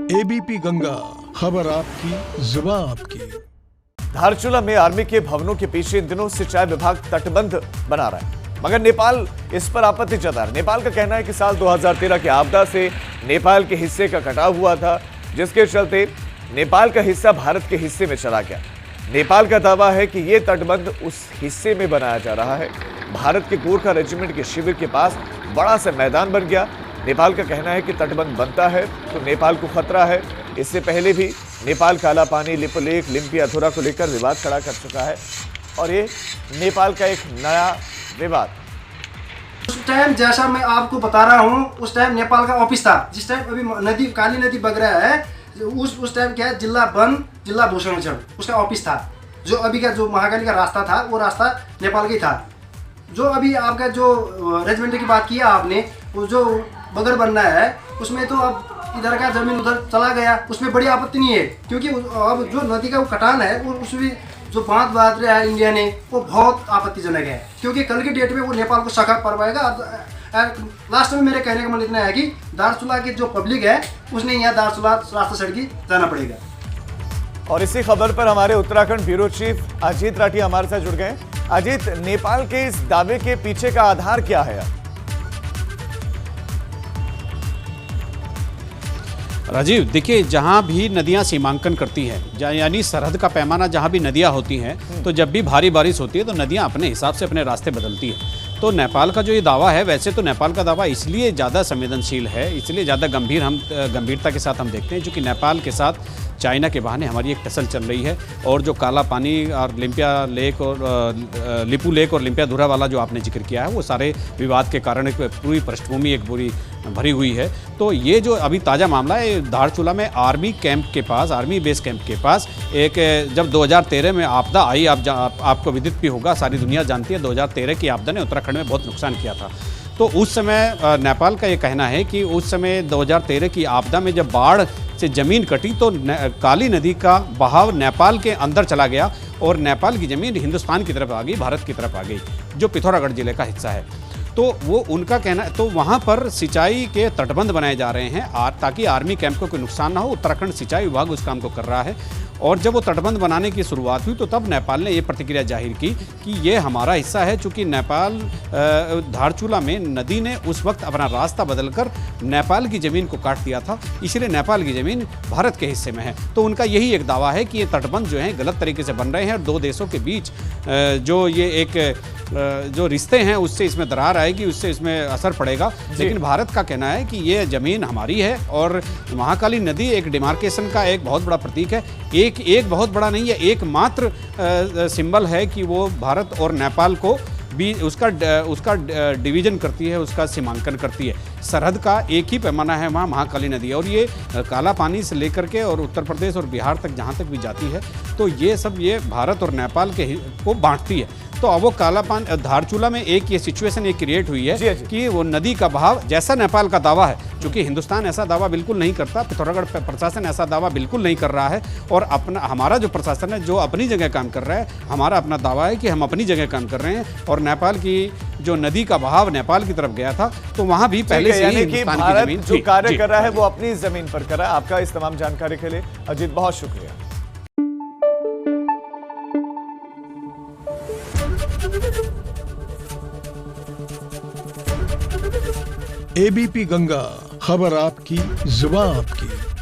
ABP Ganga, खबर आपकी, जुबान आपकी। धारचूला में आर्मी के भवनों के पीछे इन दिनों सिंचाई विभाग तटबंध बना रहा है, मगर नेपाल इस पर आपत्ति जता रहा है। नेपाल का कहना है कि साल 2013 की आपदा से नेपाल के हिस्से का कटाव हुआ था, जिसके चलते नेपाल का हिस्सा भारत के हिस्से में चला गया। नेपाल का दावा है कि यह तटबंध उस हिस्से में बनाया जा रहा है। भारत के गोरखा रेजिमेंट के शिविर के पास बड़ा सा मैदान बन गया। नेपाल का कहना है कि तटबंध बनता है तो नेपाल को खतरा है। इससे पहले भी नेपाल काला पानी, लिपुलेख, लिम्पियाधुरा को लेकर विवाद खड़ा कर चुका है और ये नेपाल का एक नया विवाद। उस टाइम जैसा मैं आपको बता रहा हूँ, उस टाइम नेपाल का ऑफिस था। जिस टाइम अभी नदी, काली नदी बग रहा है, उस टाइम क्या है, जिला वन, जिला भू संरक्षण, उसका ऑफिस था। जो अभी का जो महाकाली का रास्ता था, वो रास्ता नेपाल का ही था। जो अभी आपका जो रेजिमेंट की बात किया आपने, वो जो बगड़ बनना है, उसमें तो अब इधर का जमीन उधर चला गया, उसमें बड़ी आपत्ति नहीं है, क्योंकि अब जो नदी का वो कटान है, वो उसमें जो बांध बांध रहा है इंडिया ने, वो बहुत आपत्तिजनक है, क्योंकि कल के डेट में वो नेपाल को सखा करवाएगा। लास्ट में मेरे कहने का मतलब इतना है कि धारचूला की जो पब्लिक है, उसने यहाँ धारचूला रास्ता सड़की जाना पड़ेगा। और इसी खबर पर हमारे उत्तराखंड ब्यूरो चीफ अजीत राठी हमारे साथ जुड़ गए। अजीत, नेपाल के इस दावे के पीछे का आधार क्या है? राजीव, देखिए, जहाँ भी नदियाँ सीमांकन करती हैं, यानी सरहद का पैमाना जहाँ भी नदियाँ होती हैं, तो जब भी भारी बारिश होती है तो नदियाँ अपने हिसाब से अपने रास्ते बदलती हैं। तो नेपाल का जो ये दावा है, वैसे तो नेपाल का दावा इसलिए ज़्यादा संवेदनशील है, इसलिए ज़्यादा गंभीरता के साथ हम देखते हैं, क्योंकि नेपाल के साथ चाइना के बहाने हमारी एक टसल चल रही है। और जो काला पानी और लिम्पिया लेक और लिपू लेक और लिम्पियाधुरा वाला जो आपने जिक्र किया है, वो सारे विवाद के कारण एक पूरी पृष्ठभूमि एक पूरी भरी हुई है। तो ये जो अभी ताज़ा मामला है, धारचूला में आर्मी कैंप के पास, आर्मी बेस कैंप के पास एक, जब 2013 में आपदा आई, आपको विदित भी होगा, सारी दुनिया जानती है, 2013 की आपदा ने उत्तराखंड में बहुत नुकसान किया था। तो उस समय नेपाल का ये कहना है कि उस समय 2013 की आपदा में जब बाढ़ से ज़मीन कटी तो काली नदी का बहाव नेपाल के अंदर चला गया और नेपाल की ज़मीन हिंदुस्तान की तरफ आ गई, भारत की तरफ आ गई, जो पिथौरागढ़ जिले का हिस्सा है। तो वो उनका कहना, तो वहाँ पर सिंचाई के तटबंध बनाए जा रहे हैं ताकि आर्मी कैंप को कोई नुकसान ना हो। उत्तराखंड सिंचाई विभाग उस काम को कर रहा है। और जब वो तटबंध बनाने की शुरुआत हुई तो तब नेपाल ने ये प्रतिक्रिया जाहिर की कि ये हमारा हिस्सा है, चूँकि नेपाल धारचूला में नदी ने उस वक्त अपना रास्ता बदलकर नेपाल की ज़मीन को काट दिया था, इसलिए नेपाल की ज़मीन भारत के हिस्से में है। तो उनका यही एक दावा है कि ये तटबंध जो हैं गलत तरीके से बन रहे हैं और दो देशों के बीच जो ये एक जो रिश्ते हैं उससे इसमें दरार आएगी, उससे इसमें असर पड़ेगा। लेकिन भारत का कहना है कि ये ज़मीन हमारी है और महाकाली नदी एक डिमार्केशन का एक बहुत बड़ा प्रतीक है, एक बहुत बड़ा नहीं है, एकमात्र सिंबल है कि वो भारत और नेपाल को भी उसका डिवीज़न करती है, उसका सीमांकन करती है। सरहद का एक ही पैमाना है वहाँ, महाकाली नदी है, और ये काला पानी से लेकर के और उत्तर प्रदेश और बिहार तक जहाँ तक भी जाती है, तो ये सब ये भारत और नेपाल को बांटती है। तो अब वो काला पानी धारचूला में एक ये सिचुएशन एक क्रिएट हुई है कि वो नदी का बहाव, जैसा नेपाल का दावा है, क्योंकि हिंदुस्तान ऐसा दावा बिल्कुल नहीं करता, पिथौरागढ़ प्रशासन ऐसा दावा बिल्कुल नहीं कर रहा है, और हमारा जो प्रशासन है जो अपनी जगह काम कर रहा है, हमारा अपना दावा है कि हम अपनी जगह काम कर रहे हैं। और नेपाल की जो नदी का बहाव नेपाल की तरफ गया था, तो वहाँ भी पहले से ही हिंदुस्तान की जमीन जो कार्य कर रहा है वो अपनी जमीन पर कर रहा है। आपका इस तमाम जानकारी के लिए अजीत बहुत शुक्रिया। एबीपी गंगा, खबर आपकी, जुबान आपकी।